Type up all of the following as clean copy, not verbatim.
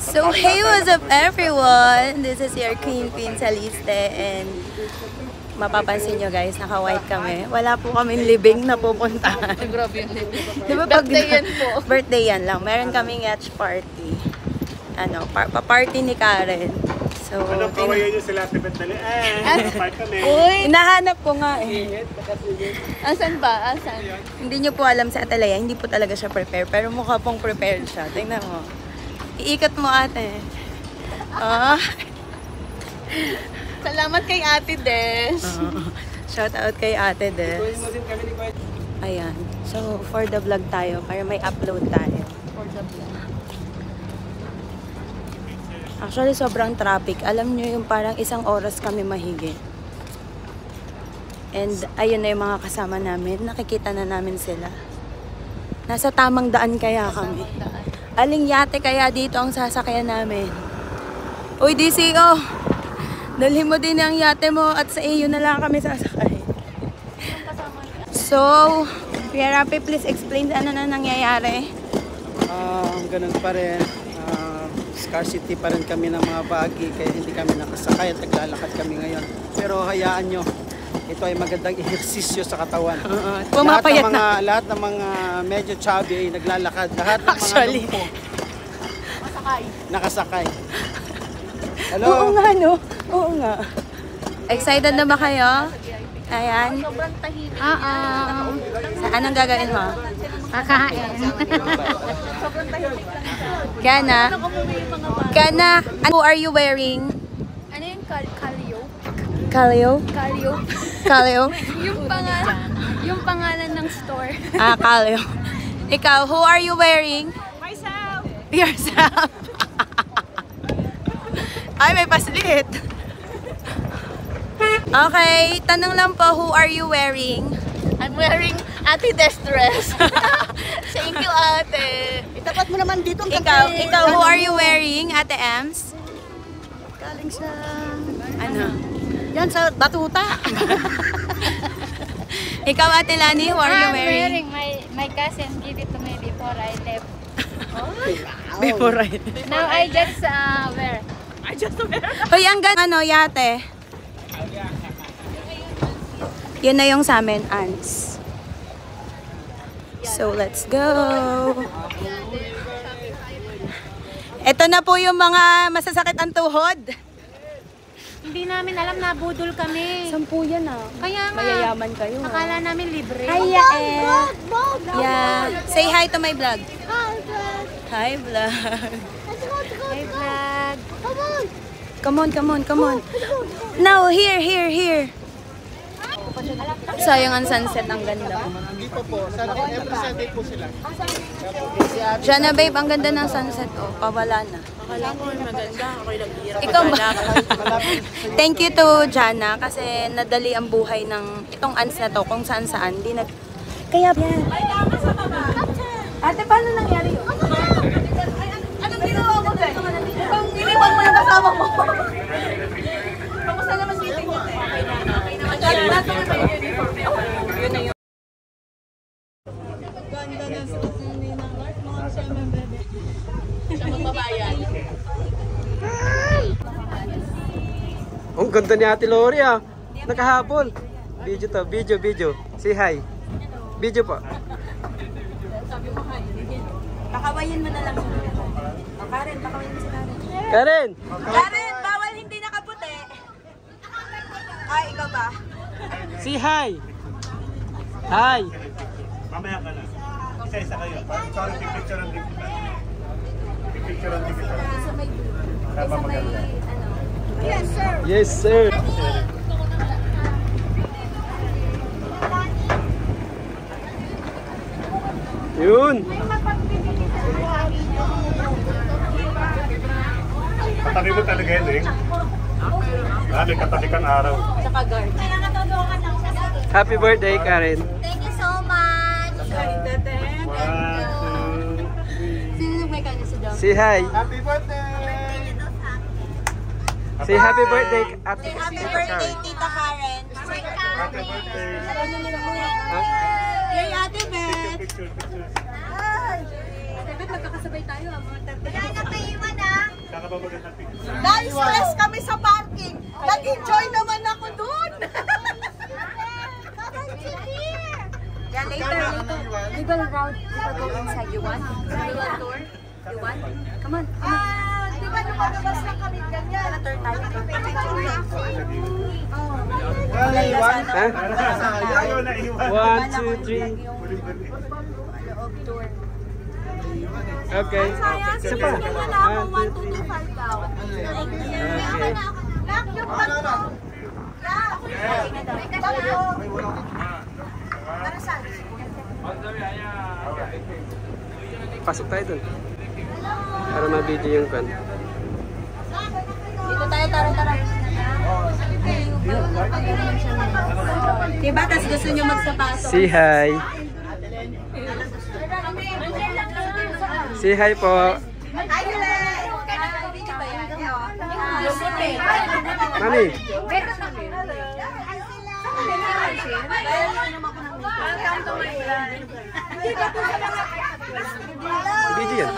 So hey, what's up everyone? This is your Queen Saliste and mapapansin nyo guys, naka-white kami. Wala po kaming libing na pupuntahan. Grabe yung libing. Diba birthday yan po? Birthday yan lang. Meron kaming yacht party. Ano, pa-party ni Karen. So, anong kawayan nyo sila tibet dali? Park kami. Uy! Hinahanap ko nga eh. Asan ba? Asan? Hindi nyo po alam sa Atalaya, hindi po talaga siya prepare. Pero mukha pong prepared siya. Tingnan mo. Iikot mo ate. Ah. Salamat kay Ate Des. Shout out kay Ate Des. Ayan. So, for the vlog tayo, para may upload tayo. For the vlog. Actually, sobrang traffic. Alam nyo yung parang 1 oras kami mahigit. And ayun na yung mga kasama namin. Nakikita na namin sila. Nasa tamang daan kaya kami. Aling yate kaya dito ang sasakyan namin. Uy, DCO! Dalhin mo din ang yate mo at sa iyo na lang kami sasakay. So, Kuya Rapi, please explain ano na nangyayari. Ganun pa rin. Scarcity pa rin kami ng mga bagi kaya hindi kami nakasakay at naglalakad kami ngayon. Pero hayaan nyo, ito ay magandang ehersisyo sa katawan. Pumapayat na. Lahat ng mga medyo chubby ay naglalakad. Lahat ng actually, mga nakasakay. Hello? Oo nga, no? Oo nga. Excited na ba kayo? Ayan. Sobrang tahimik. Anong gagawin mo? Kakain. Sobrang tahimik lang siya. Gana, who are you wearing? Ano yung Kalyo? Kalyo? Kalyo. Kalyo? yung pangalan ng store. Kalyo. Ikaw, who are you wearing? Myself. Yourself. Ay, may paslit. Okay, tanong lang po, who are you wearing? I'm wearing Ate Des dress. Thank you, Ate. Itapat mo naman dito ang Ikaw, who are you wearing, Ate Ems? galing sa... Ano? Yan sa batuta. Ikaw, Ate Lani, who are you wearing? My cousin give it to me before I left. Before I... Now I just wear. Hoy, ang ano, yate? Yun na yung sa amin, ants. So, let's go! Ito na po yung mga masasakit ang tuhod. Hindi namin alam na budol kami. 10 yan ah. Kaya nga. Mayayaman kayo. Akala namin libre. Hiya, yeah. Say hi to my vlog. Hi, vlog. Hey, vlog. Come on. No, here. Sayang ang sunset, ang ganda. Hindi pa po. Every Sunday po sila. Jana babe, ang ganda ng sunset. Oh, pawala na. Ikaw ba? Thank you to Jana kasi nadali ang buhay ng itong ants na to kung saan. Di na... Kaya yan. Ate, paano nangyari yun? Anong ginawa mo dahil? Kung iniwan mo yung kasama mo. Kamusta naman meeting mo? Okay na. Lahat naman may uniform. Yun na yun. Ganda na suot na ni Nangart. Mga siya may bebe. Siya magbabayan. Ang ganda ni Ate Lori ah. Nakahabol. Video. Say hi. Video po. Sabi mo hi. Pakawayin mo na lang. O Karen, pakawayin mo si Karen. Karen! Karen, bawal hindi nakaputi. Ay, ikaw ba? Say hi! Hi! Mamaya ka na. Isa-isa kayo. Parang picture din kita. Picture din kita. Tama maganda. Yes, sir. Yes, sir! Yun! Katabi mo talaga yun eh. May katabi kang araw. Tsaka guard. Happy birthday, Karen! Thank you so much. Sino may kanya si Dom? Say hi! Happy birthday! Say happy birthday, Ate Happy birthday, Tita Karen. Happy birthday! Yay, Ate Beth. Picture. Ate Beth, magkakasabay tayo. Mga 30. Wala na pa iwan ah. Para magandang picture. Na-stress kami sa parking. Nag-enjoy naman ako dun. Yeah, later. We will route. We will go inside. You want? We will tour. You want? Come on. Di ba lumabas na kami ganyan? Tour tayo. Ayaw na iwan. 1, 2, 3. Loob tour. Okay. Isa pa. 1, 2, 3. Okay. Nak, yung bag mo. Para saan? Pasok tayo dun. Para ma-video yung kan. Dito tayo, tara. Diba? Tas gusto nyo magsapato. Say hi. Say hi po. Mami. Video yan.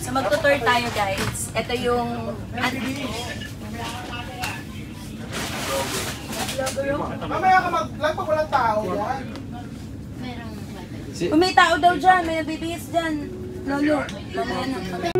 So magtutour tayo guys. Ito yung Mamaya ka mag-vlog pag walang tao yan. may tao daw dyan, may nabibihis dyan. Lolo. Mamaya na.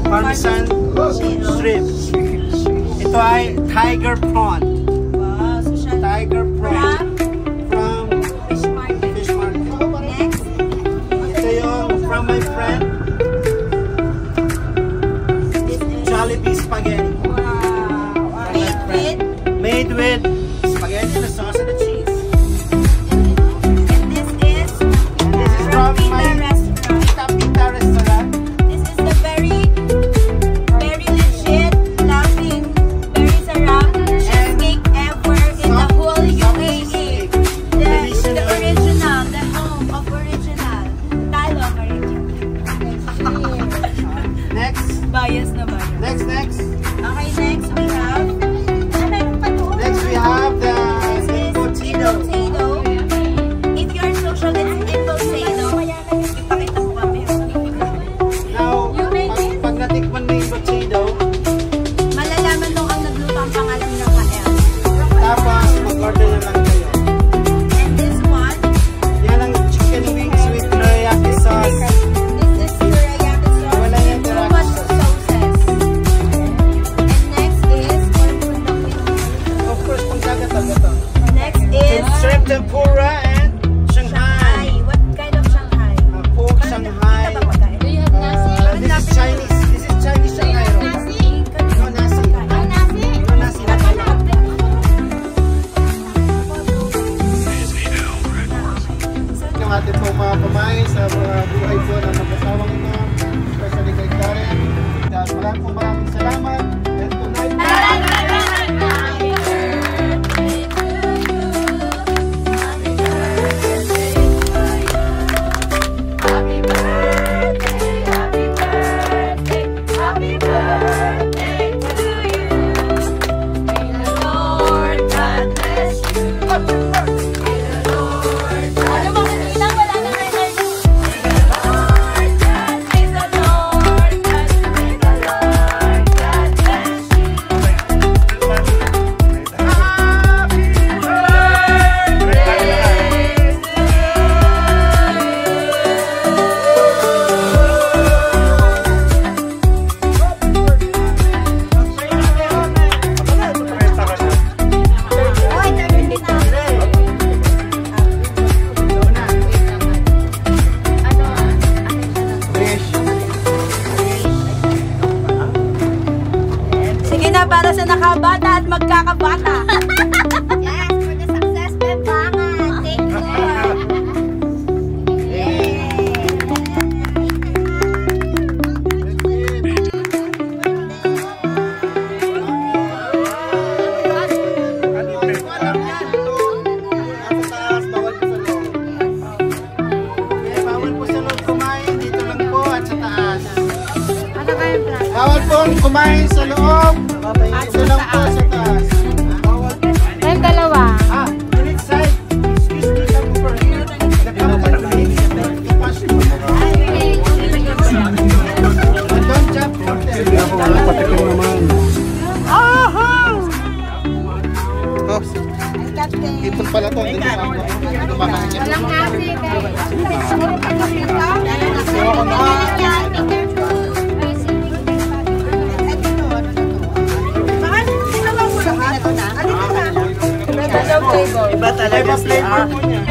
Parmesan shrimp. Ito ay tiger prawn. Tiger prawn from fish market. Next. Ito yung from my friend Jollibee spaghetti. Made with spaghetti, the sauce, and the cheese. And this is From Pita my restaurant. Pita restaurant. This is the very legit, loving, very sarap cheesecake ever in the whole UAE. The original, the home of original. Talong original. Next. Bias na ba? Next. Okay, next we have. Next we have the potato. If you are social, it's Impulsado. Ipakita mo kami. Now, pag natikman mo yung potato, Malalaman mo ang nagluto ang pangalan ng Rafael. tapos mag-order na lang kayo. And this one, Yan ang chicken wings with teriyaki sauce. this is teriyaki sauce. Wala yan Too teriyaki much sauce. sauces. And next is, Of course, pang dagat-dagat to. next is Shrimp tempura and Shanghai. Shanghai. What kind of Shanghai? Pork Shanghai. Kita ba pagkain? Do you have nasi? This is Chinese. This is Chinese Shanghai. Do you roll. have nasi? No nasi. Oh, nasi. No nasi. Yung ating po mga pamain sa mga buhay po ng mag-asawang ito, especially kay Karen. Dahil maraming salamat. And tonight, Sige na, para sa nakabata at magkakabata. Yes, for the success, Pembangan. Thank you, Lord. Bawal po sa loob kumain, dito lang po at sa taas. Bawal po kumain sa loob, dito lang po sa taas. Bawal po. Tayong dalawa. Unit side, excuse me, come over here. Don't jump for them. Patikin naman. Oh, ipon pala to. Walang nasi, guys. Iba talaga Flavor po niya.